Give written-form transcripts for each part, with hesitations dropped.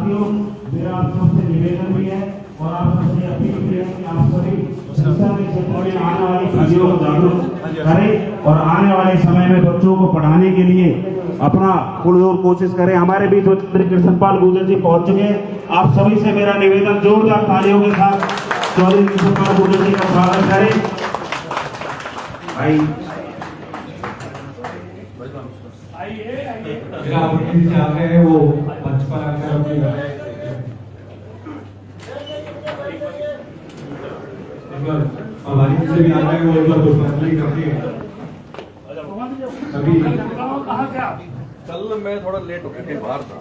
साथियों, मेरा आप सबसे निवेदन भी है और आप सबसे अपील भी है कि आप सभी शिक्षा के क्षेत्र में आने वाली पीढ़ियों को जागरूक करें और आने वाले समय में बच्चों को पढ़ाने के लिए अपना पुरजोर कोशिश करें। हमारे बीच चौधरी कृष्णपाल गुर्जर जी पहुंच चुके हैं। आप सभी से मेरा निवेदन जोरदार तालियों के साथ चौधरी कृष्णपाल गुर्जर जी का स्वागत करें। मेरा अतिथि से आगे है वो मंच पर आकर अपनी हमारी से भी आ रहा है वो एक बार पुष्पांजलि करती है। अभी कल मैं थोड़ा लेट हो गया, कहीं बाहर था।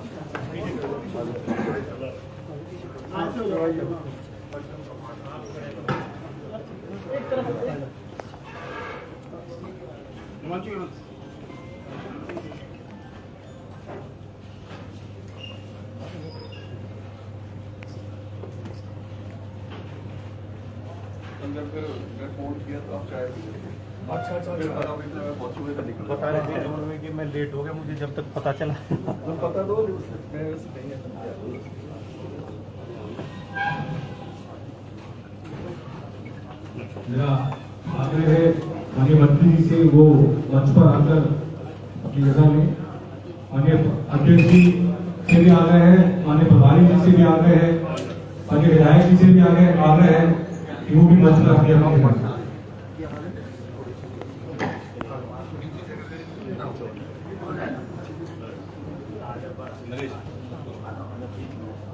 अंदर फिर मैं फोन किया तो आप चाहे अच्छा फिर मैं पहुंचूंगा तो निकल बता रहे थे कि मैं लेट हो गया, मुझे जब तक पता चला पता दो मैं नहीं है। मेरा आग्रह है माननीय मंत्री जी से वो मंच पर आकर अपनी जगह लें। माननीय अध्यक्ष जी से भी आग्रह है, माननीय प्रभारी जी से भी आग्रह है, माननीय विधायक जी से भी आग्रह है कि वो भी मंच पर आगे आए।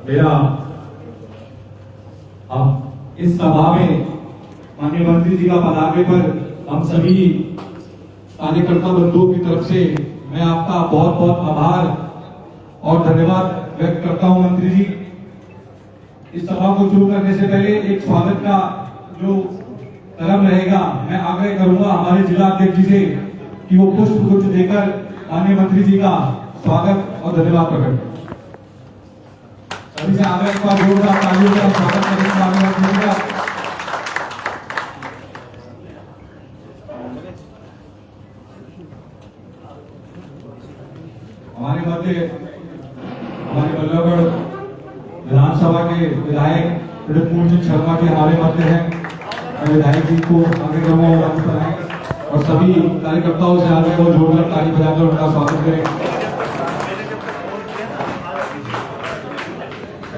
मेरा अब इस सभा में माननीय मंत्री जी का पधारने पर हम सभी कार्यकर्ता बंधुओं की तरफ से मैं आपका बहुत बहुत आभार और धन्यवाद व्यक्त करता हूं। मंत्री जी, इस सभा को शुरू करने से पहले एक स्वागत का जो क्रम रहेगा, मैं आग्रह करूंगा हमारे जिला अध्यक्ष जी से कि वो पुष्प गुच्छ देकर माननीय मंत्री जी का स्वागत और धन्यवाद प्रकट। सभी से आग्रह का जोरदार तालियों का स्वागत करेंगे माननीय मंत्री जी का। हमारे मध्य हमारे बल्लभगढ़ विधानसभा के विधायक प्रदीप शर्मा जी हमारे मध्य हैं। मैं विधायक जी को आगे करूंगा मंच पर आए और सभी कार्यकर्ताओं से आगे वो जोरदार ताली बजाकर उनका स्वागत करें।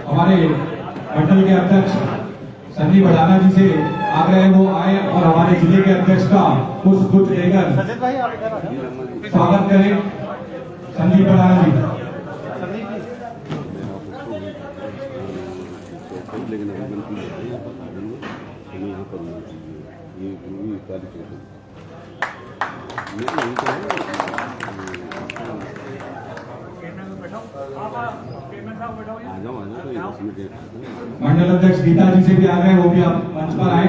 हमारे मंडल के अध्यक्ष संदीप भड़ाना जी से आग्रह है वो आए और हमारे जिले के अध्यक्ष का पुष्प गुच्छ देकर स्वागत करें। संदीप भड़ाना जी। लेकिन अगर गलती है यहाँ बता देंगे तो मैं यहाँ करूँगा ये कार्य आ जाओ तो 10 मिनट। मंडल अध्यक्ष गीता जी से भी आ गए, वो भी आप मंच पर आए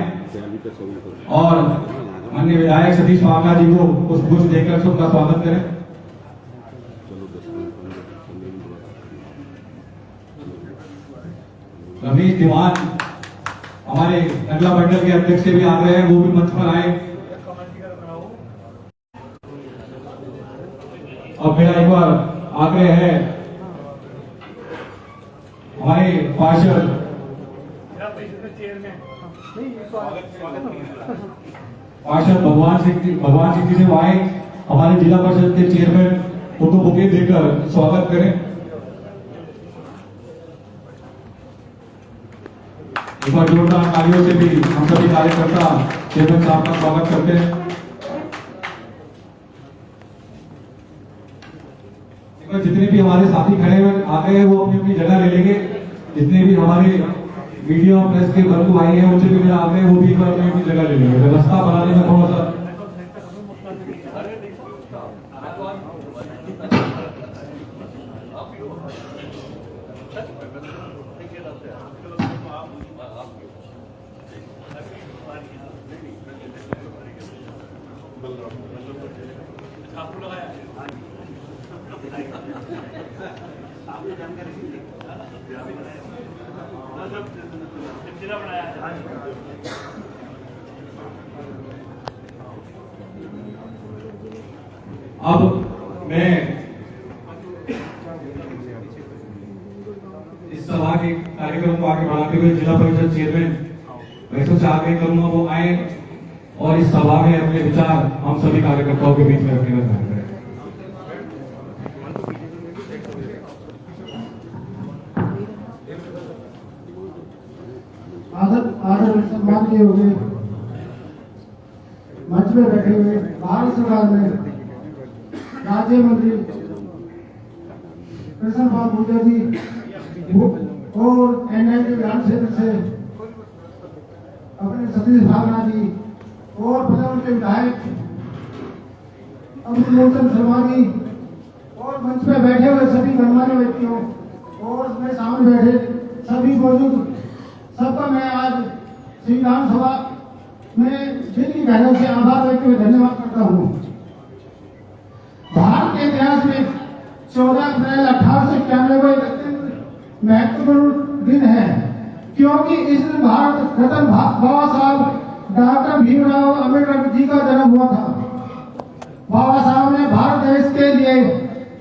और माननीय विधायक सतीश मामला जी को पुष्प गुच्छ देकर सबका स्वागत करें। रमेश दीवान हमारे नगला मंडल के अध्यक्ष से भी आ रहे हैं, वो भी मंच पर आए। अब मेरा एक बार आग्रह है हमारे पार्षद भगवान सिंह जी से वो आए, हमारे जिला परिषद के चेयरमैन फोटो बुके देकर स्वागत करें। एक बार जोरदार तालियों से भी हम सभी कार्यकर्ता चेयरमैन साहब का स्वागत करते हैं। जितने भी हमारे साथी खड़े हुए आ गए हैं वो अपनी अपनी जगह ले लेंगे। जितने भी हमारे मीडिया और प्रेस के बंधु भाई हैं उनसे भी मेरा आग्रह है वो भी एक बार अपनी अपनी जगह ले लेंगे। व्यवस्था बनाने में थोड़ा सा अब मैं इस को आगे बढ़ाते हुए जिला परिषद चेयरमैन वैसे से आगे करूंगा वो आए और इस सभा में अपने विचार हम सभी कार्यकर्ताओं के बीच में रखने का कार्य करें। आदर सम्मान किए हुए मंच में बैठे हुए भारत सरकार में राज्य मंत्री कृष्ण पाल गुर्जर जी और एनआईटी विधान क्षेत्र से अपने सतीश भावना जी और बदौर के विधायक अमित मोहन शर्मा जी और मंच में बैठे हुए सभी गणमान्य व्यक्तियों और उसमें सामने बैठे सभी मौजूद सबका मैं आज श्री विधानसभा में दिल की गहराई से आभार व्यक्त हुए धन्यवाद करता हूँ। भारत के इतिहास में 14 अप्रैल 1891 महत्वपूर्ण दिन है, क्योंकि इस दिन भारत रत्न बाबा साहब डॉक्टर भीमराव अम्बेडकर जी का जन्म हुआ था। बाबा साहब ने भारत देश के लिए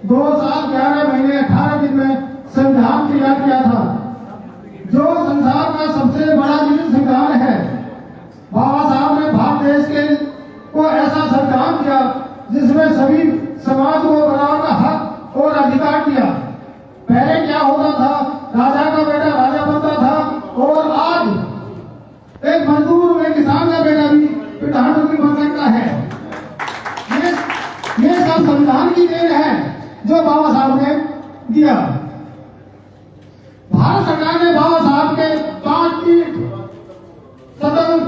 2 साल 11 महीने 18 दिन में संविधान तैयार किया था, जो संसार का सबसे बड़ा लिखित संविधान है। बाबा साहब ने भारत देश के को ऐसा संविधान दिया जिसमें सभी समाज को बराबर का हक और अधिकार दिया। पहले क्या होता था, राजा का बेटा राजा बनता था और आज एक मजदूर एक किसान का बेटा भी प्रधानमंत्री बन सकता है। ये सब संविधान की देन है जो बाबा साहब ने दिया। भारत सरकार ने बाबा साहब के 5 तीर्थ स्थल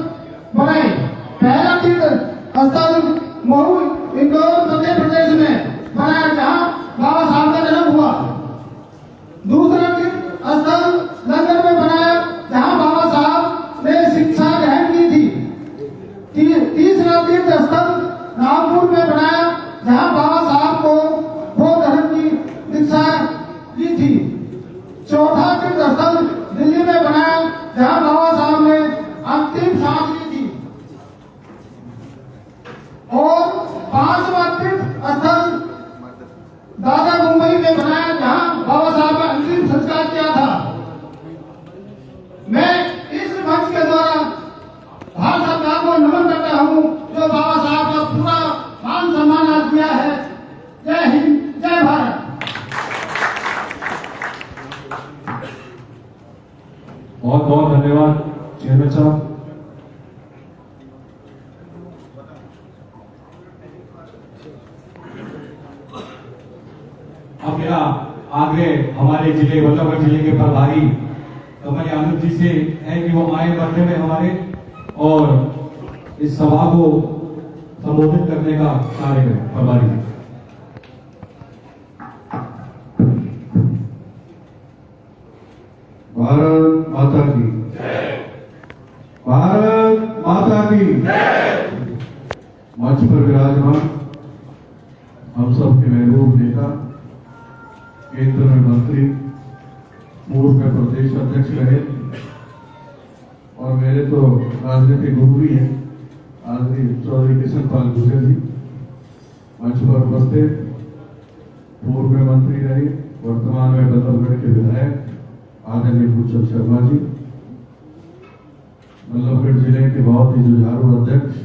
बनाए। पहला तीर्थ स्थल महू इंदौर मध्य प्रदेश में बनाया, जहां बाबा साहब का जन्म हुआ। दूसरा तीर्थ स्थल लंदन में बनाया, जहां बाबा साहब ने शिक्षा ग्रहण की थी। तीसरा तीर्थ स्थल नागपुर में बनाया, जहां बाबा साहब को बौद्ध धर्म की दीक्षा दी थी। चौथा तीर्थ स्थल दिल्ली में बनाया, जहां बाबा साहब ने अंतिम सांस ली थी। और 5वां तीर्थ स्थल दादा मुंबई में बनाया, जहां बाबा साहब का अंतिम संस्कार किया था। मैं इस मंच के द्वारा भारत सरकार को नमन करता हूं, जो बाबा साहब का पूरा मान सम्मान आज किया है। जय हिंद, जय भारत। बहुत बहुत धन्यवाद चेयरमैन साहब। अब मेरा आग्रह हमारे जिले बल्लभगढ़ जिले के प्रभारी कमल आनंद जी से है कि वो आए मध्य में हमारे और इस सभा को संबोधित करने का कार्य करें। प्रभारी जी। भारत माता की, भारत माता की। मंच पर विराजमान हम सब के महबूब नेता, केंद्र में मंत्री, पूर्व में प्रदेश अध्यक्ष रहे और मेरे तो राजनीतिक गुरु भी हैं, आदरणीय चौधरी कृष्ण पाल गुर्जर जी। मंच पर उपस्थित पूर्व में मंत्री रहे, वर्तमान में बल्लभगढ़ के विधायक आदरणीय भूचंद शर्मा जी, बल्लभगढ़ जिले के बहुत ही जुझारू अध्यक्ष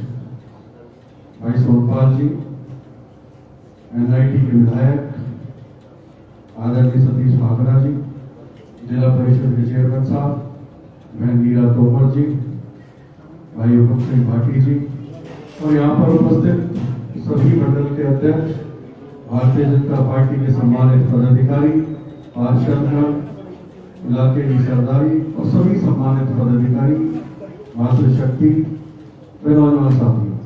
भाई सोमपाल जी, एनआईटी के विधायक आदरणीय सतीश भावना जी, जिला परिषद के चेयरमैन साहब बहन नीरा तोमर जी, भाई हुकुम सिंह भाटी जी और यहाँ पर उपस्थित सभी मंडल के अध्यक्ष, भारतीय जनता पार्टी के सम्मानित पदाधिकारी, पार्षदगण, इलाके की सरदारी और सभी सम्मानित पदाधिकारी, मातृशक्ति व नौजवान साथियों।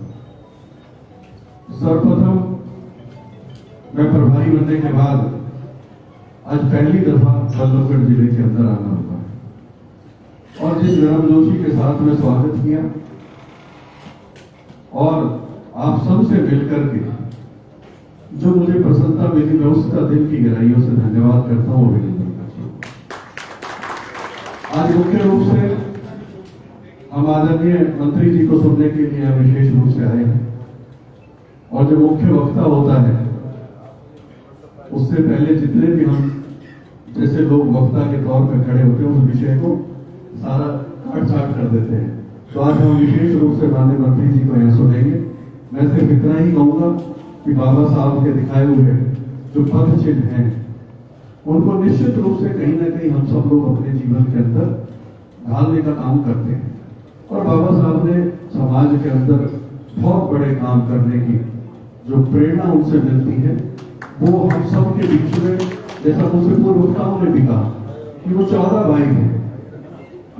सर्वप्रथम मैं प्रभारी बनने के बाद आज पहली दफा बल्लभगढ़ जिले के अंदर आना हुआ है और जिस गर्मजोशी के साथ में स्वागत किया और आप सबसे मिलकर के जो मुझे प्रसन्नता मिली, मैं उसका दिल की गहराइयों से धन्यवाद करता हूँ, अभिनंदन करता हूँ। आज मुख्य रूप से हम आदरणीय मंत्री जी को सुनने के लिए विशेष रूप से आए हैं और जो मुख्य वक्ता होता है उससे पहले जितने भी हम जैसे लोग वक्ता के तौर पर खड़े होते हैं उस विषय को सारा काट छाट कर देते हैं। तो आज हम विशेष रूप से माननीय मंत्री जी को यहाँ सुनेंगे। मैं सिर्फ इतना ही कहूंगा कि बाबा साहब के दिखाए हुए जो पथ चिन्ह हैं उनको निश्चित रूप से कहीं ना कहीं हम सब लोग अपने जीवन के अंदर ढालने का काम करते हैं। और बाबा साहब ने समाज के अंदर बहुत बड़े काम करने की जो प्रेरणा उनसे मिलती है वो हम सब के बीच में, जैसा मुझसे पूर्वताओं ने भी कहा कि वो 14 भाई हैं,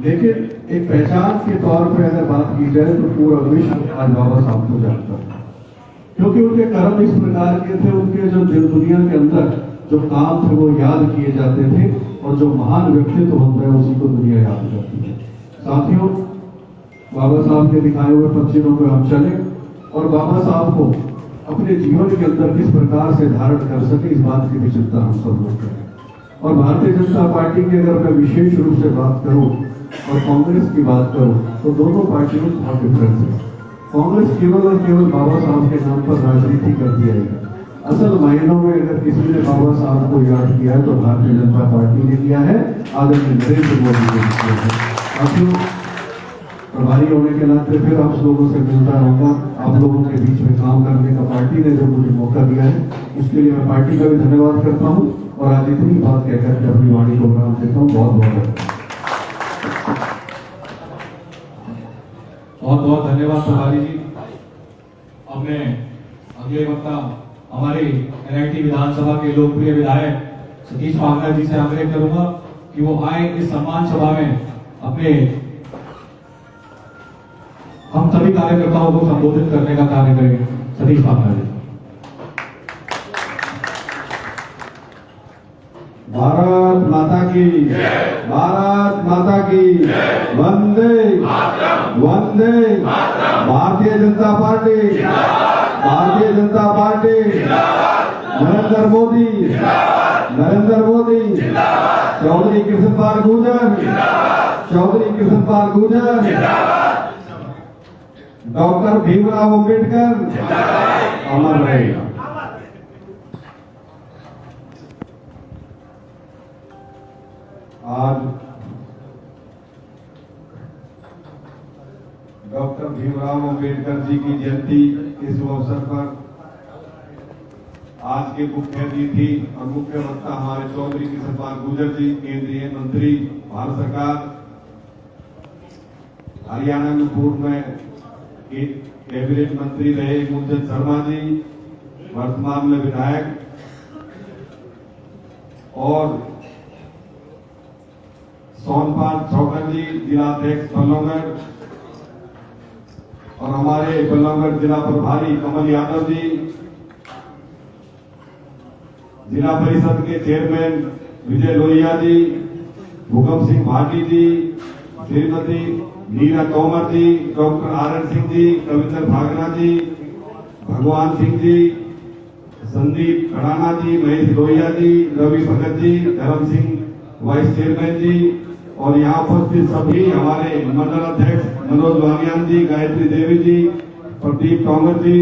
लेकिन एक पहचान के तौर पर अगर बात की जाए तो पूरा विश्व आज बाबा साहब को जानता है, क्योंकि उनके कर्म इस प्रकार के थे। उनके जो दुनिया के अंदर जो काम थे वो याद किए जाते थे और जो महान व्यक्तित्व होता है उसी को दुनिया याद करती है। साथियों, बाबा साहब के दिखाए हुए पक्षियों पर हम चले और बाबा साहब को अपने जीवन के अंदर किस प्रकार से धारण कर सके इस बात की भी चिंता हम सब लोग करें। और भारतीय जनता पार्टी की अगर मैं विशेष रूप से बात करूं और कांग्रेस की बात करूं तो दोनों पार्टियों में बहुत डिफरेंस है। कांग्रेस केवल और केवल बाबा साहब के नाम पर राजनीति करती है। असल मायनों में अगर किसी ने बाबा साहब को याद किया है तो भारतीय जनता पार्टी ने किया है, आदरणीय नरेंद्र मोदी ने किया है। साथियों, प्रभारी होने के नाते फिर आप लोगों से मिलता रहूंगा। आप लोगों के बीच में काम करने का पार्टी ने जो मुझे मौका दिया है उसके लिए मैं पार्टी का भी धन्यवाद करता हूं और आज इतनी बात कहकर के अपनी वाणी को विराम देता हूं। बहुत बहुत धन्यवाद प्रभारी जी। अब मैं अगले वक्ता हमारे NIT विधानसभा के लोकप्रिय विधायक सतीश पांगरा जी से आग्रह करूंगा कि वो आए इस सम्मान सभा में अपने हम सभी कार्यकर्ताओं को संबोधित करने का कार्य करेंगे। सतीश पांगरा जी। भारत माता की, भारत माता की, वंदे वंदे। Bharatiya Janata party, Bharatiya Janata party, Narendra Modi, Narendra Modi, Chaudhary Krishanpal Gurjar, Chaudhary Krishanpal Gurjar, doctor Bhimrao Ambedkar अमर रहेगा। आज डॉक्टर भीमराव अंबेडकर जी की जयंती इस अवसर पर आज के मुख्य अतिथि और मुख्य वक्ता हमारे चौधरी कृष्णपाल गुर्जर जी, केंद्रीय मंत्री भारत सरकार, हरियाणा में पूर्व में कैबिनेट मंत्री रहे मूलचंद शर्मा जी, वर्तमान में विधायक, और सोनपाल चौधरी जी, जिला अध्यक्ष बल्लभगढ़, और हमारे बल्लभगढ़ जिला प्रभारी कमल यादव जी, जिला परिषद के चेयरमैन विजय लोहिया जी, भूकंप सिंह भाटी जी, श्रीमती नीरा तोमर जी, डॉक्टर RN सिंह जी, कविंदर भागना जी, भगवान सिंह जी, संदीप खड़ाना जी, महेश लोहिया जी, रवि भगत जी, धर्म सिंह वाइस चेयरमैन जी, और यहाँ उपस्थित सभी हमारे मंडल अध्यक्ष मनोज वानियान जी, गायत्री देवी जी, प्रदीप तोमर जी,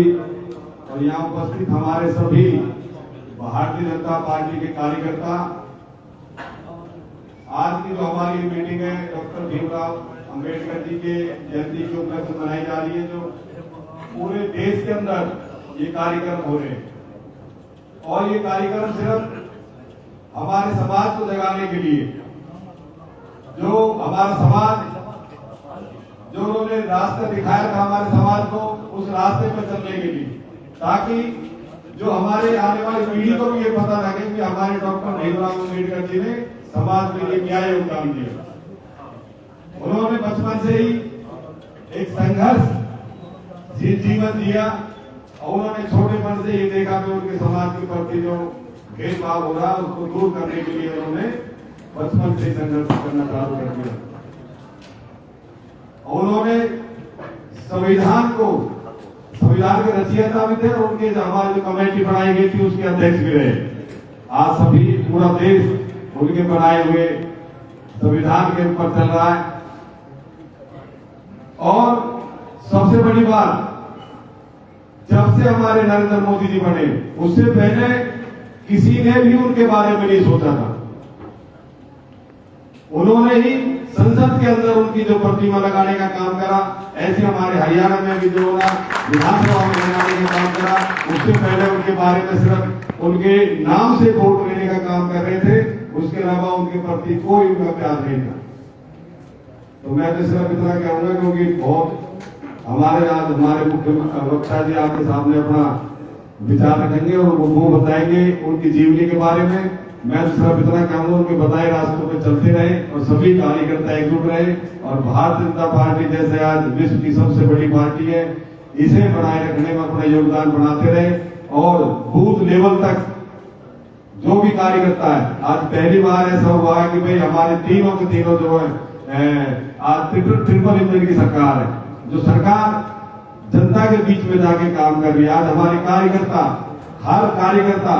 और यहाँ उपस्थित हमारे सभी भारतीय जनता पार्टी के कार्यकर्ता। आज की जो हमारी मीटिंग है डॉक्टर भीमराव अंबेडकर जी के जयंती के उपलक्ष्य में मनाई जा रही है, जो पूरे देश के अंदर ये कार्यक्रम हो रहे हैं। और ये कार्यक्रम सिर्फ हमारे समाज को जगाने के लिए, जो हमारा समाज, जो उन्होंने रास्ता दिखाया था हमारे समाज को, उस रास्ते पर चलने के लिए, ताकि जो हमारे आने वाली पीढ़ी को भी ये पता लगे कि हमारे डॉक्टर भीमराव अम्बेडकर जी ने समाज के लिए क्या योगदान दिया। उन्होंने बचपन से ही एक संघर्ष जीवन जिया और उन्होंने छोटेपन से ये देखा कि उनके समाज के प्रति जो भेदभाव हो रहा उसको दूर करने के लिए उन्होंने बचपन से संघर्ष करना चालू कर दिया। उन्होंने संविधान के रचयिता भी थे और उनके हमारी जो कमेटी बनाई गई थी उसके अध्यक्ष भी रहे। आज सभी पूरा देश उनके बनाए हुए संविधान के ऊपर चल रहा है। और सबसे बड़ी बात, जब से हमारे नरेंद्र मोदी जी बने उससे पहले किसी ने भी उनके बारे में नहीं सोचा था। उन्होंने ही संसद के अंदर उनकी जो प्रतिमा लगाने का काम करा, ऐसे हमारे हरियाणा में भी जो ना विधानसभा में लगाने का काम करा, उससे पहले उनके बारे में सिर्फ उनके नाम से वोट लेने का काम कर रहे थे, उसके अलावा उनके प्रति कोई उनका प्यार नहीं था। तो मैं तो सिर्फ इतना कहूंगा, क्योंकि बहुत हमारे आज हमारे मुख्य वक्ता जी आपके सामने अपना विचार रखेंगे और वो बताएंगे उनकी जीवनी के बारे में। मैं तो सिर्फ इतना कहूंगा, उनके बताए रास्तों पे चलते रहे और सभी कार्यकर्ता एकजुट रहे, और भारतीय जनता पार्टी जैसे आज विश्व की सबसे बड़ी पार्टी है, इसे बनाए रखने में अपना योगदान बढ़ाते रहे, और बूथ लेवल तक जो भी कार्यकर्ता है, आज पहली बार ऐसा हुआ है कि भाई हमारे तीनों के तीनों जो है आज ट्रिपल इंजन की सरकार है, जो सरकार जनता के बीच में जाके काम कर रही है। आज हमारे कार्यकर्ता, हर कार्यकर्ता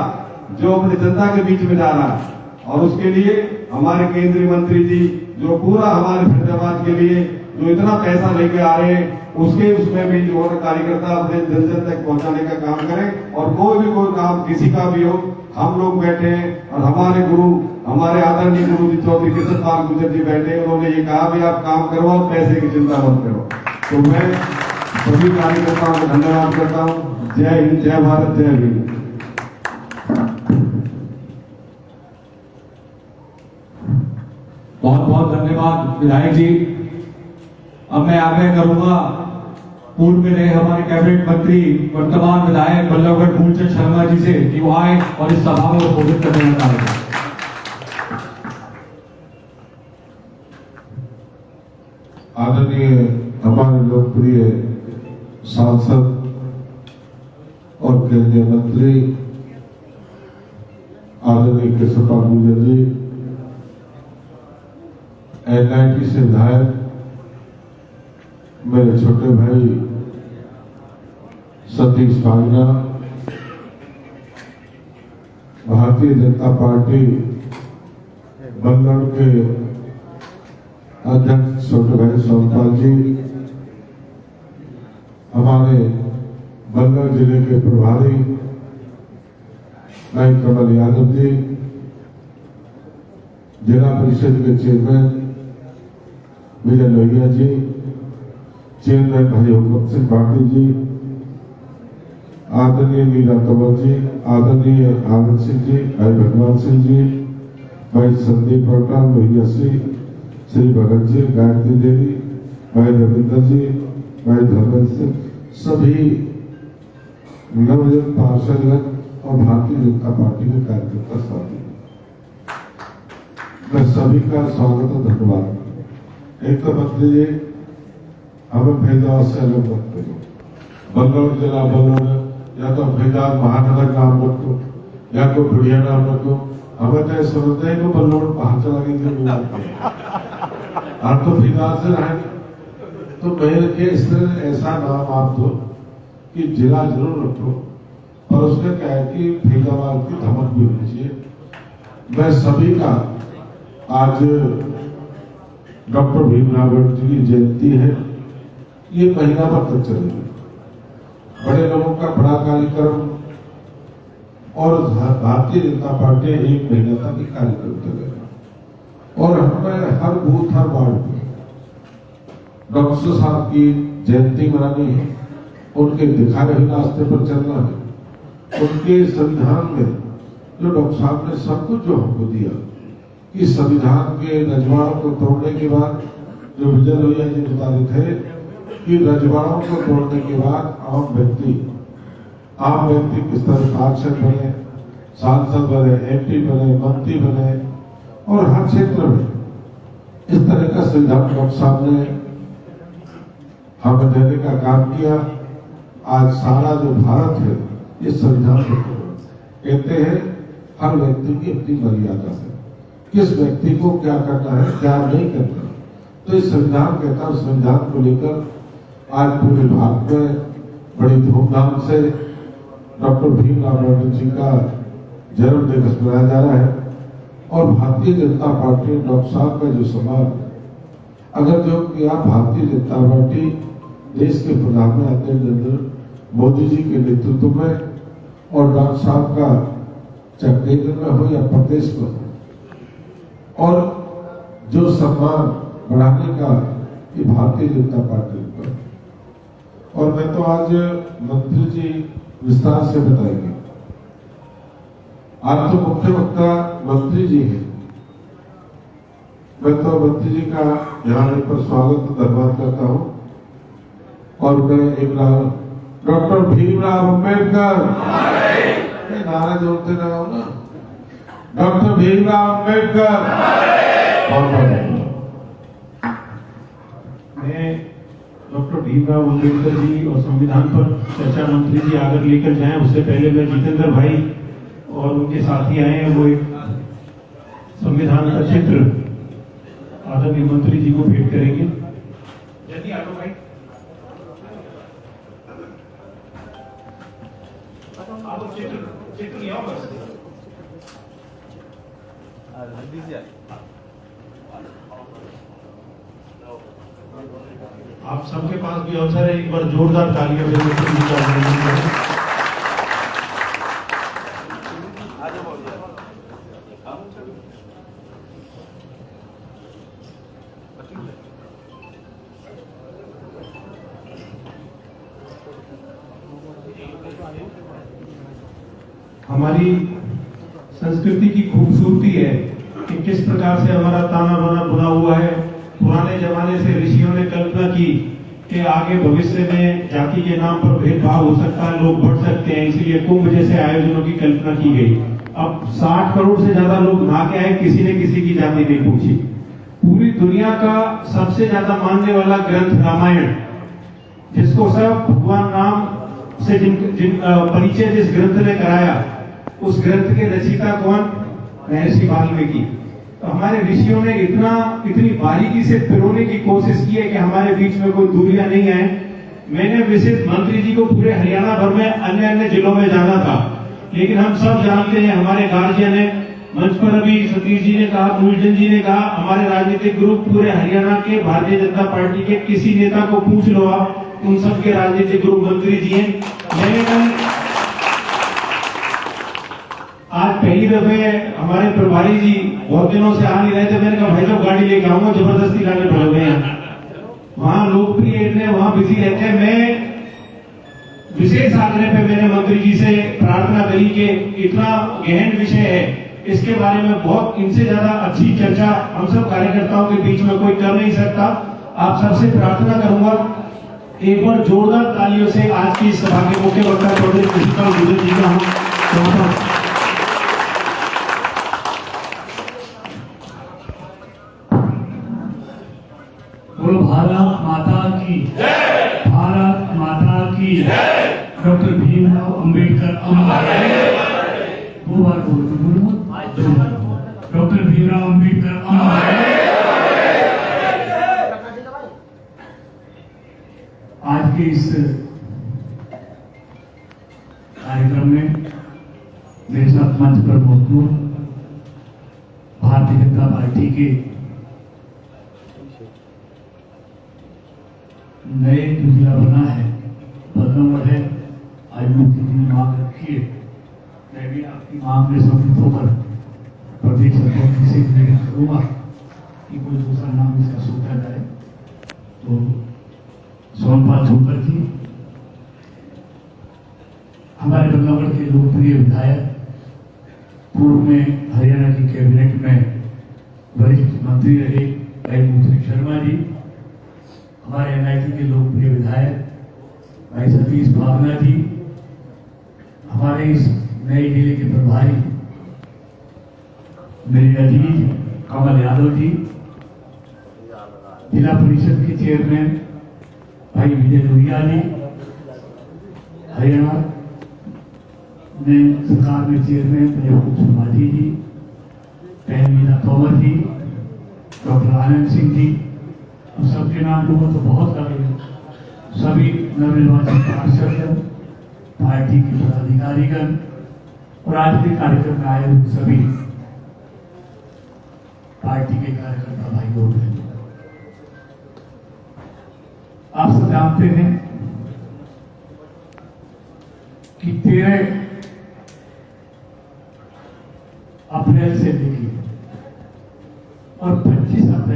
जो अपने जनता के बीच में जा रहा है, और उसके लिए हमारे केंद्रीय मंत्री जी जो पूरा हमारे फैजाबाद के लिए जो इतना पैसा लेके आ रहे हैं, उसमें भी जो है कार्यकर्ता अपने जन जन तक पहुंचाने का काम करें। और कोई काम किसी का भी हो, हम लोग बैठे हैं, और हमारे गुरु, हमारे आदरणीय गुरु जी चौधरी कृष्ण पाल गुर्जर जी बैठे, उन्होंने ये कहा भी आप काम करवाओ, पैसे की चिंता मत करो। तो मैं सभी कार्यकर्ताओं को धन्यवाद करता हूँ। जय हिंद, जय भारत, जय भीम। बहुत बहुत धन्यवाद विधायक जी। अब मैं आग्रह करूंगा पूर्व में रहे हमारे कैबिनेट मंत्री वर्तमान विधायक बल्लभगढ़ मूलचंद शर्मा जी से कि वो आए और इस सभा में संबोधित करने का कार्य। आदरणीय हमारे लोकप्रिय सांसद और केंद्रीय मंत्री आदरणीय कृष्ण पाल गुर्जर जी, NIT से विधायक मेरे छोटे भाई सतीश भागना, भारतीय जनता पार्टी बल्लभ के अध्यक्ष छोटे भाई सोमपाल जी, हमारे बल्लभ जिले के प्रभारी भाई कमल यादव जी, जिला परिषद के चेयरमैन विजय लोहिया जी, चेयरमैन भाई हुकुम सिंह भाटी जी, आदरणीय मीरा तंवर जी, आदरणीय आनंद सिंह जी, भाई भगवान सिंह जी, भाई संदीप पटवाल, लोहिया सिंह, श्री भगत जी, गायत्री देवी, भाई रविंद्र जी, भाई धर्मेंद्र सिंह, सभी नवनिर्वाचित पार्षदगण और भारतीय जनता पार्टी के कार्यकर्ता साथी, मैं सभी का स्वागत और धन्यवाद। एक तो मंत्री जी, हमें फैजाबाद से अलग मत करो, बल्लभ जिला बल्लभ, या तो फैजाबाद महानगर नाम रखो या कोई बढ़िया नाम रखो, हमें तो समझते हैं कि बल्लभ बाहर चला गया, आप तो फैजाबाद से रहेंगे, तो मेरे के इस तरह ऐसा नाम आप दो कि जिला जरूर रखो, पर उसने क्या है कि फैजाबाद की धमक भी होनी चाहिए। मैं सभी का, आज डॉक्टर भीमराव अम्बेडकर जी की जयंती है, ये महीना भर तक चलेगी, बड़े लोगों का बड़ा कार्यक्रम, और भारतीय जनता पार्टी 1 महीने तक ही कार्यक्रम चलेगा, और हमें हर बूथ हर वार्ड में डॉक्टर साहब की जयंती मनानी है, उनके दिखाए हुए रास्ते पर चलना है, उनके संविधान में जो डॉक्टर साहब ने सब कुछ जो हमको दिया, कि संविधान के रजवाड़ों को तोड़ने के बाद, जो विजय लोहिया जी बता रहे थे कि रजवाड़ों को तोड़ने के बाद आम व्यक्ति किस तरह पार्षद बने, सांसद बने, MP बने, मंत्री बने, और हर क्षेत्र में इस तरह का संविधान डॉक्टर साहब ने हमें देने का काम किया। आज सारा जो भारत है, ये संविधान कहते हैं हर व्यक्ति की अपनी मर्यादा है, किस व्यक्ति को क्या करना है, क्या नहीं करना। तो इस संविधान कहता है, संविधान को लेकर आज पूरे भारत में बड़ी धूमधाम से डॉक्टर भीमराव अम्बेडकर जी का जन्म दिवस मनाया जा रहा है, और भारतीय जनता पार्टी डॉक्टर साहब का जो सम्मान, अगर जो किया भारतीय जनता पार्टी देश के प्रधानमंत्री नरेंद्र मोदी जी के नेतृत्व में, और डॉक्टर साहब का चाहे केंद्र में हो या प्रदेश में हो, और जो सम्मान बढ़ाने का ये भारतीय जनता पार्टी का। और मैं तो आज मंत्री जी विस्तार से बताएंगे। आज तो मुख्य वक्ता मंत्री जी हैं। मैं तो मंत्री जी का यहाँ पर स्वागत धन्यवाद करता हूँ। और मैं एक डॉक्टर भीमराव अम्बेडकर नारा जोड़ते रहा हूँ ना, डॉक्टर भीमराव अम्बेडकर। मैं डॉक्टर भीमराव अम्बेडकर जी और संविधान पर चर्चा मंत्री जी आकर लेकर जाएं, उससे पहले मैं जितेंद्र भाई और उनके साथी आए हैं, वो एक संविधान का चित्र आदरणीय मंत्री जी को भेंट करेंगे। जल्दी आ जाओ भाई। आप चित्र ले आओ बस। आप सबके पास भी अवसर है, एक बार जोरदार तालियां बजाएं। हमारी संस्कृति की खूबसूरती है कि किस प्रकार से हमारा ताना बाना बुना हुआ है। पुराने जमाने से ऋषियों ने कल्पना की कि आगे भविष्य में जाति के नाम पर भेदभाव हो सकता है, लोग बढ़ सकते हैं, इसलिए कुंभ जैसे आयोजनों की कल्पना की गई। अब 60 करोड़ से ज्यादा लोग नहा के आए, किसी ने किसी की जाति नहीं पूछी। पूरी दुनिया का सबसे ज्यादा मानने वाला ग्रंथ रामायण, जिसको सब भगवान राम से परिचय जिस ग्रंथ ने कराया, उस ग्रंथ के रचयिता कौन? महर्षि वाल्मीकि। तो हमारे ऋषियों ने इतनी बारीकी से पिरोने की कोशिश की है कि हमारे बीच में कोई दूरियां नहीं आए। मैंने विशेष मंत्री जी को पूरे हरियाणा भर में अन्य जिलों में जाना था, लेकिन हम सब जानते हैं, हमारे गार्जियन है, मंच पर अभी सतीश जी ने कहा, मूलचंद जी ने कहा, हमारे राजनीतिक ग्रुप पूरे हरियाणा के भारतीय जनता पार्टी के किसी नेता को पूछ लो आप, उन सबके राजनीतिक ग्रुप मंत्री जी हैं। मैंने आज पहली दफे हमारे प्रभारी जी बहुत दिनों से आ नहीं रहे थे, मैंने कहा भाई साहब गाड़ी लेके आऊंगा, जबरदस्ती लाने पड़ गए हैं। वहां लोकप्रिय इतने वहां बिजी रहते हैं। मैं विशेष आग्रह पे मैंने मंत्री जी से प्रार्थना करी कि इतना गहन विषय है, इसके बारे में बहुत इनसे ज्यादा अच्छी चर्चा हम सब कार्यकर्ताओं के बीच में कोई कर नहीं सकता। आप सबसे प्रार्थना करूंगा, एक बार जोरदार तालियों से आज की सभा के मुख्य वक्ता चौधरी कृष्णपाल गुर्जर जी का हम बोलो भारत माता की जय, भारत माता की जय, डॉक्टर भीमराव अम्बेडकर अमर रहे। दो बार बोलो, डॉक्टर भीमराव अम्बेडकर अमर रहे। आज के इस कार्यक्रम में मेरे साथ मंच पर मौजूद भारतीय जनता पार्टी के नए जो जिला बना है, बदलाव है, आज मुख्य जी ने मांग रखी है, मैं भी आपकी मांग में सम्मिलित होकर प्रदेश अध्यक्ष से निवेदन करूंगा कि कोई दूसरा नाम इसका सोचा जाए। तो सोनपाल छोकर जी हमारे बदलाव के लोकप्रिय विधायक, पूर्व में हरियाणा की कैबिनेट में वरिष्ठ मंत्री रहे भाई मूलचंद शर्मा जी, हमारे एनआईटी के लोकप्रिय विधायक भाई सतीश भावना जी, हमारे इस नए जिले के प्रभारी मेरे अजीज कमल यादव जी, जिला परिषद के चेयरमैन भाई विजय लोहिया जी, हरियाणा में सरकार में चेयरमैन भाई सुभाजी जी, बहन मीना तोमर जी, डॉक्टर आनंद सिंह जी, सबके नाम लोगों तो बहुत सारे, सभी नवनिर्वाचित पार्षद, पार्टी के पदाधिकारीगण और आज के कार्यक्रम में आए हुए सभी पार्टी के कार्यकर्ता भाई लोग हैं। आप सब जानते हैं कि 13 अप्रैल से लेकर और 25 अप्रैल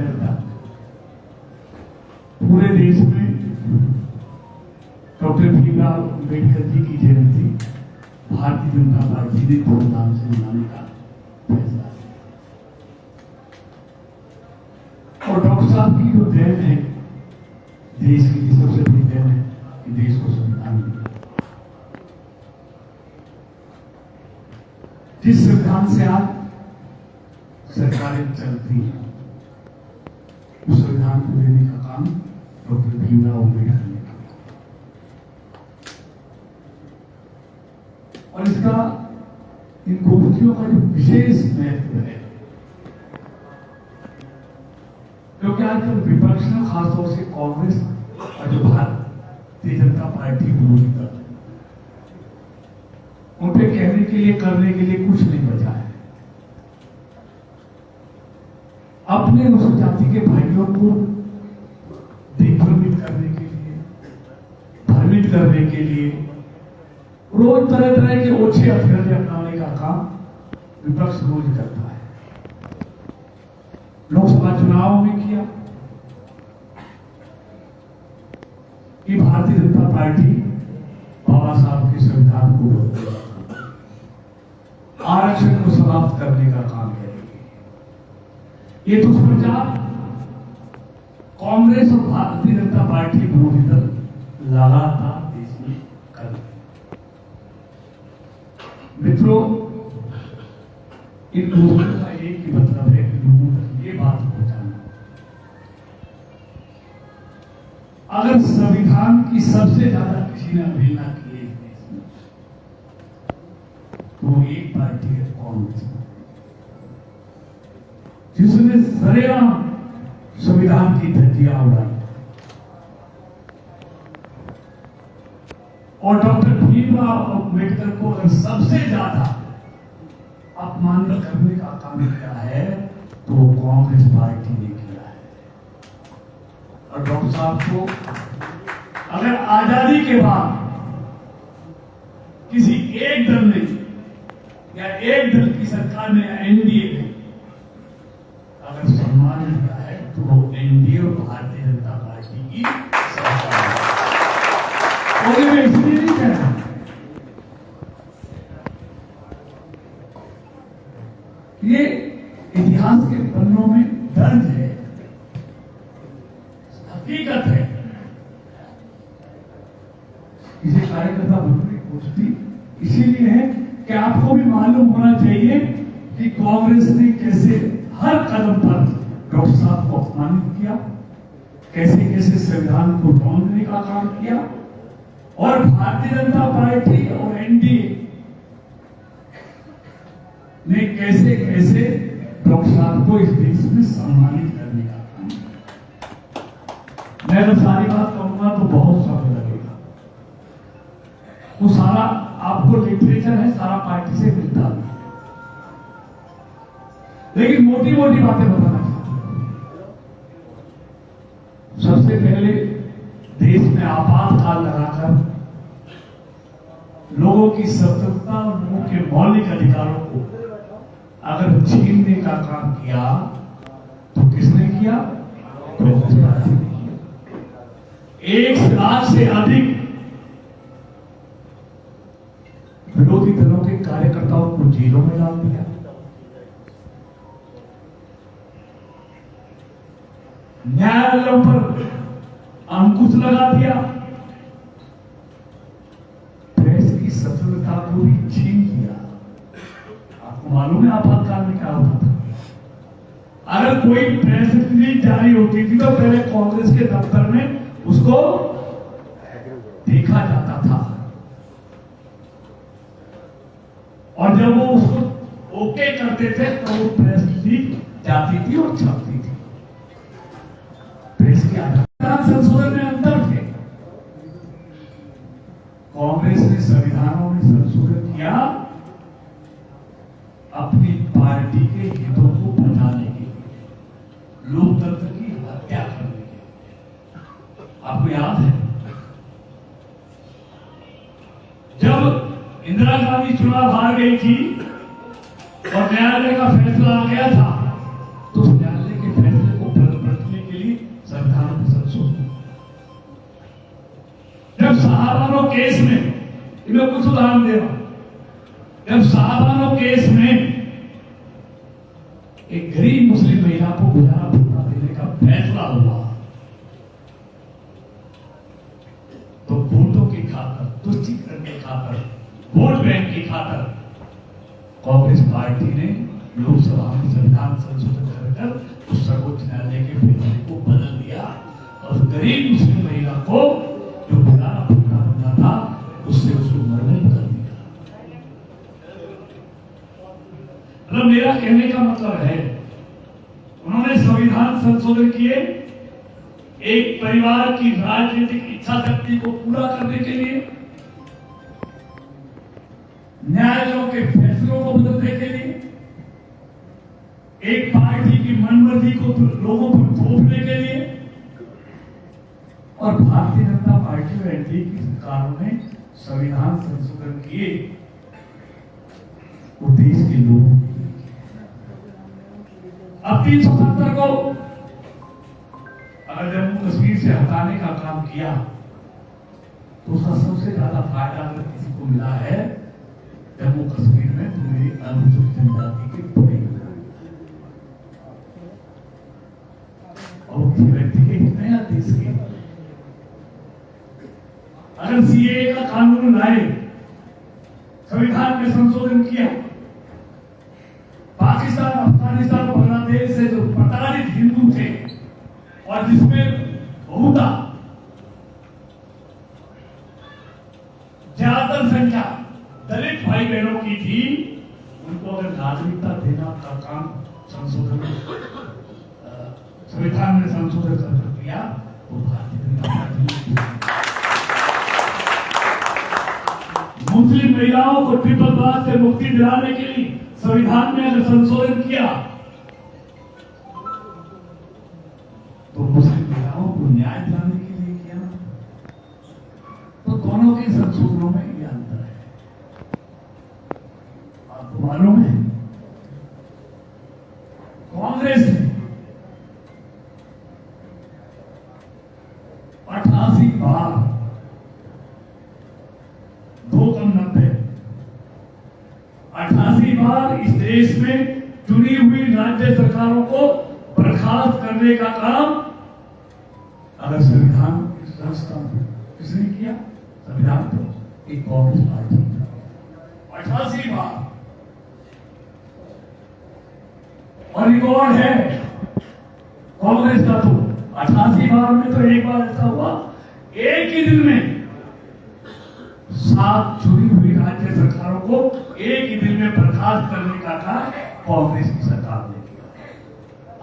देश में डॉक्टर भीमराव अम्बेडकर जी की जयंती भारतीय जनता पार्टी ने धूमधाम से मनाने का फैसला किया। और डॉक्टर साहब की जो देन है देश की सबसे बड़ी देन है कि देश को संविधान मिला। जिस संविधान से आज सरकारें चलती हैं उस संविधान को देने का काम डॉक्टर भीमराव अम्बेडकर ने किया। और इसका इन गोष्ठियों का जो विशेष महत्व है, क्योंकि आजकल विपक्ष में खासतौर से कांग्रेस और जो भारतीय जनता पार्टी विरोधी दल उन पे कहने के लिए करने के लिए कुछ नहीं बचा है। अपने अनुसूचित जाति के भाइयों को दिग्भ्रमित करने के लिए, भ्रमित करने के लिए रोज तरह तरह के ओछे हथियार अपनाने का काम विपक्ष रोज करता है। लोकसभा चुनाव में किया कि भारतीय जनता पार्टी बाबा साहब के संविधान को आरक्षण को समाप्त करने का काम करेगी। ये दुष्प्रचार कांग्रेस और भारतीय जनता पार्टी विरोधी दल लगातार देश में कर रहे हैं। मित्रों, इन लोगों का एक ही मतलब है कि लोगों तक ये बात पहुंचाना। अगर संविधान की सबसे ज्यादा किसी ने अवहेलना की है इस देश में तो एक पार्टी है कांग्रेस, जिसने सरेआम संविधान की धज्जियां उड़ाई। और डॉक्टर भीमराव अम्बेडकर को अगर सबसे ज्यादा अपमानित करने का काम किया है तो वो कांग्रेस पार्टी ने किया है। और डॉक्टर साहब को अगर आजादी के बाद किसी एक दल ने या एक दल की सरकार ने या एनडीए ने अगर सम्मान दिया है तो वो एनडीए और भारतीय जनता पार्टी की सरकार है। और ये मैं इसलिए नहीं कह रहा, ये इतिहास के पन्नों में दर्ज है, हकीकत है। इसे कार्यकर्ता मंत्री गोष्ठी इसीलिए है कि आपको भी मालूम होना चाहिए कि कांग्रेस ने कैसे हर कदम पर डॉक्टर साहब को अपमानित किया, कैसे कैसे संविधान को ढोंगने का काम किया, और भारतीय जनता पार्टी और एनडीए ने कैसे कैसे डॉक्टर साहब को इस देश में सम्मानित करने का काम किया। मैं तो सारी बात कहूंगा तो बहुत समय लगेगा। वो सारा आपको लिटरेचर है, सारा पार्टी से मिलता है, लेकिन मोटी मोटी बातें बताना चाहता हूं। सबसे पहले देश में आपातकाल लगाकर लोगों की स्वतंत्रता और लोगों के मौलिक अधिकारों को अगर छीनने का काम किया तो किसने किया? कांग्रेस पार्टी ने किया। 1 लाख से अधिक विरोधी दलों के कार्यकर्ताओं को जेलों में डाल दिया। न्यायालयों पर अंकुश लगा दिया। प्रेस की स्वतंत्रता को भी छीन लिया। आपको मालूम है आपातकाल में क्या होता था? अगर कोई प्रेस रिलीज जारी होती थी तो पहले कांग्रेस के दफ्तर में उसको देखा जाता था, और जब वो उसको ओके करते थे तो वो प्रेस रिलीज जाती थी और छपती थी। प्रेस के आधार संशोधन में अंतर थे। कांग्रेस ने संविधानों में संशोधन किया अपनी पार्टी के हितों को बचाने के लिए, लोकतंत्र की हत्या करने के लिए। आपको याद है जब इंदिरा गांधी चुनाव हार गई थी और न्यायालय का फैसला आ गया था, तो उस न्यायालय के फैसले को पलटने के लिए संविधान में संशोधन शाहबानो केस में, मैं कुछ उदाहरण दे रहा हूं, जब शाहबानो केस में एक गरीब मुस्लिम महिला को गुजारा भत्ता देने का फैसला हुआ, तो वोटों की खातर, तुष्टीकरण की खातर, वोट बैंक की खातर कांग्रेस पार्टी ने लोकसभा में संविधान संशोधन कर उस सर्वोच्च न्यायालय के फैसले को बदल दिया और गरीब मुस्लिम महिला को जो गुजारा भत्ता मिलना था उससे उसको मरहूम कर दिया। मतलब मेरा कहने का मतलब है, उन्होंने संविधान संशोधन किए एक परिवार की राजनीतिक इच्छा शक्ति को पूरा करने के लिए, न्यायालयों के फैसलों को बदलने के लिए, एक पार्टी की मनमर्जी को लोगों पर थोपने के लिए, और भारतीय जनता पार्टी और एनडीए की सरकारों ने संविधान संशोधन किए वो देश के लोगों के लिए। अब 370 को अगर जम्मू कश्मीर से हटाने का काम किया तो उसका सबसे ज्यादा फायदा अगर किसी को मिला है जम्मू कश्मीर में, तो मेरी अनुसूचित जनजाति के पूरे और किसी व्यक्ति के हित में या देश के। अगर सीएए का कानून लाए, संविधान में संशोधन किया, पाकिस्तान, अफगानिस्तान, बांग्लादेश से जो प्रताड़ित हिंदू थे और जिसमें बहुधा ज्यादातर संख्या दलित भाई बहनों की थी, उनको अगर नागरिकता देना का काम संविधान में संशोधन कर दिया तो भारतीय जनता पार्टी मुस्लिम महिलाओं को ट्रिपल तलाक से मुक्ति दिलाने के लिए संविधान में अगर संशोधन किया तो मुस्लिम महिलाओं को न्याय दिलाने के लिए किया। तो दोनों के संशोधनों में यह अंतर है। आपको मालूम है कांग्रेस ने 88 बार 88 बार इस देश में चुनी हुई राज्य सरकारों को बर्खास्त करने का काम अगर संविधान किसने किया, संविधान तो एक कांग्रेस पार्टी 88 बार। और रिकॉर्ड है कांग्रेस का, तो 88 बार में तो एक बार ऐसा हुआ एक ही दिन में 7 चुनी हुई राज्य सरकारों को एक ही दिन में बर्खास्त करने का काम कांग्रेस की सरकार ने किया।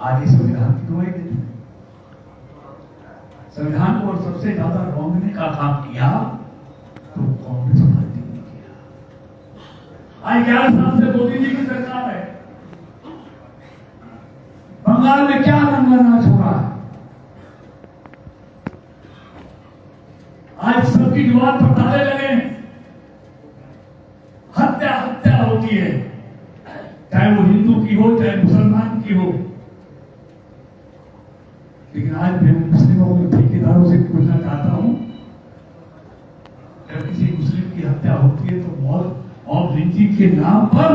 आज इस संविधान की गवाही देते हैं। संविधान को सबसे ज्यादा रोकने का काम किया तो कांग्रेस पार्टी ने किया। आज 11 साल से मोदी जी की सरकार है। बंगाल में क्या दंगा नाच हो रहा है, आज सबकी जुबान पर ताले लगे हैं, हत्या होती है, चाहे वो हिंदू की हो चाहे मुसलमान की हो। लेकिन आज मैं मुस्लिमों के ठेकेदारों से पूछना चाहता हूं, जब किसी मुस्लिम की हत्या होती है तो मॉब लिंचिंग के नाम पर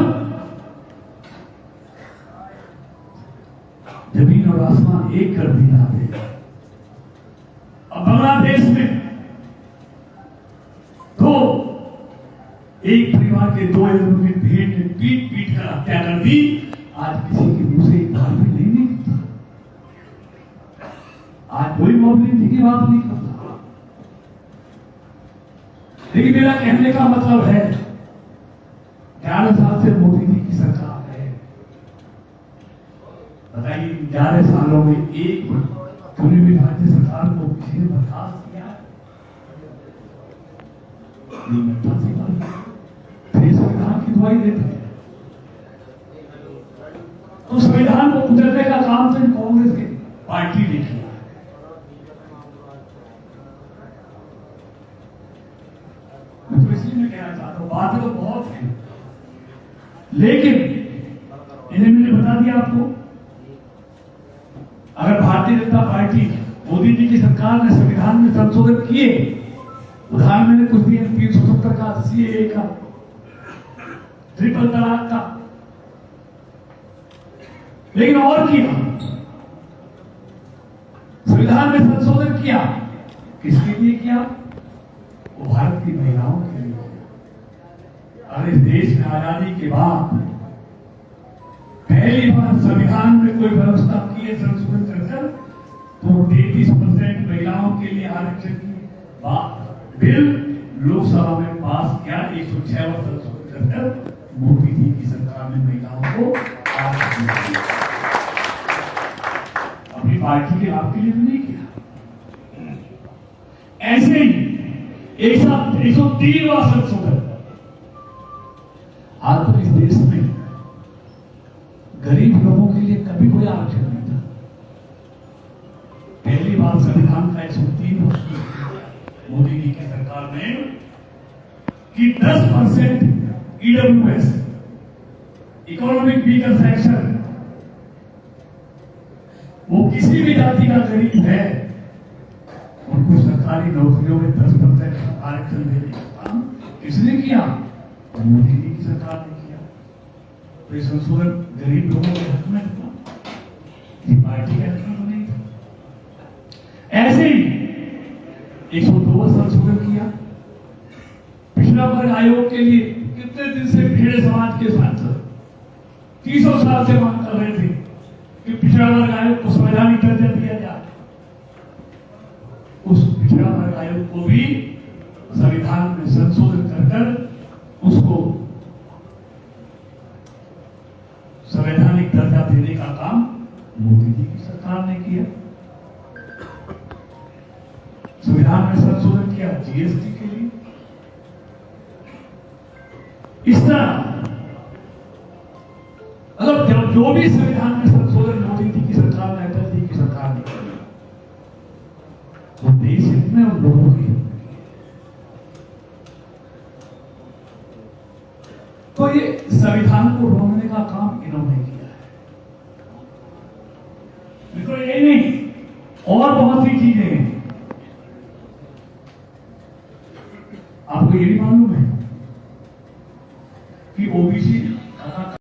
जमीन और आसमान एक कर दी जाते हैं। अब बांग्लादेश में तो एक परिवार के 2 लोगों की भीड़ ने पीट कर हत्या कर दी। आज किसी के मुंह से एक बात भी नहीं निकलती। आज कोई मौलिक की बात नहीं करता। लेकिन मेरा कहने का मतलब है 11 साल से मोदी जी की सरकार है। बताइए 11 सालों में एक चुनी हुई राज्य सरकार को किसी ने बर्खास्त किया है? संविधान की दुआई देते हैं। तो संविधान को कुचलने का काम तो कांग्रेस की पार्टी ने किया। मैं तो इसलिए मैं कहना चाहता हूं, बातें तो बहुत है, लेकिन इन्हें मैंने बता दिया आपको, अगर भारतीय जनता पार्टी मोदी जी की सरकार ने संविधान में संशोधन किए उदाहरण मैंने कुछ दिए 370 का, सीएए का, ट्रिपल तलाक का, लेकिन और किया, संविधान में संशोधन किया। किसके लिए किया? वो भारत की महिलाओं के लिए किया। और इस देश में आजादी के बाद पहली बार संविधान में कोई व्यवस्था की है संशोधन कर तो 33% महिलाओं के लिए आरक्षण की बिल लोकसभा में पास किया। 106 संशोधन कर मोदी जी की सरकार ने महिलाओं को आरक्षण दिया। अपनी पार्टी के लाभ के लिए तो नहीं किया। ऐसे ही 103वां संशोधन। आज तो इस देश में गरीब लोगों के लिए कभी कोई आरक्षण नहीं था। पहली बार संविधान का 103 मोदी जी की सरकार ने कि 10% ईडब्ल्यूएस, इकोनॉमिक वीकर सेक्शन, वो किसी भी जाति का गरीब है उनको सरकारी नौकरियों में 10% आरक्षण देने का काम किसने किया? मोदी जी की सरकार ने किया। तो ये संशोधन गरीब लोगों के हक में था, पार्टी के हक में तो नहीं था। ऐसे ही 102 संशोधन किया। पिछड़ा वर्ग आयोग के लिए कितने दिन से भेड़े समाज के सांसद 300 साल से मांग कर रहे थे कि पिछड़ा वर्ग आयोग को संवैधानिक दर्जा दिया जाए। उस पिछड़ा वर्ग आयोग को भी संविधान में संशोधन कर उसको संवैधानिक दर्जा देने का काम मोदी जी की सरकार ने किया। संविधान में संशोधन किया जीएसटी के लिए। इस तरह मतलब जो भी संविधान में संशोधन मोदी जी की सरकार ने, अटल जी की सरकार ने किया, वो देश हित में और लोगों के हित में। तो ये संविधान को रोकने का काम इन्होंने किया है। देखो ये नहीं, और बहुत सी चीजें हैं। आपको ये भी मालूम है कि ओबीसी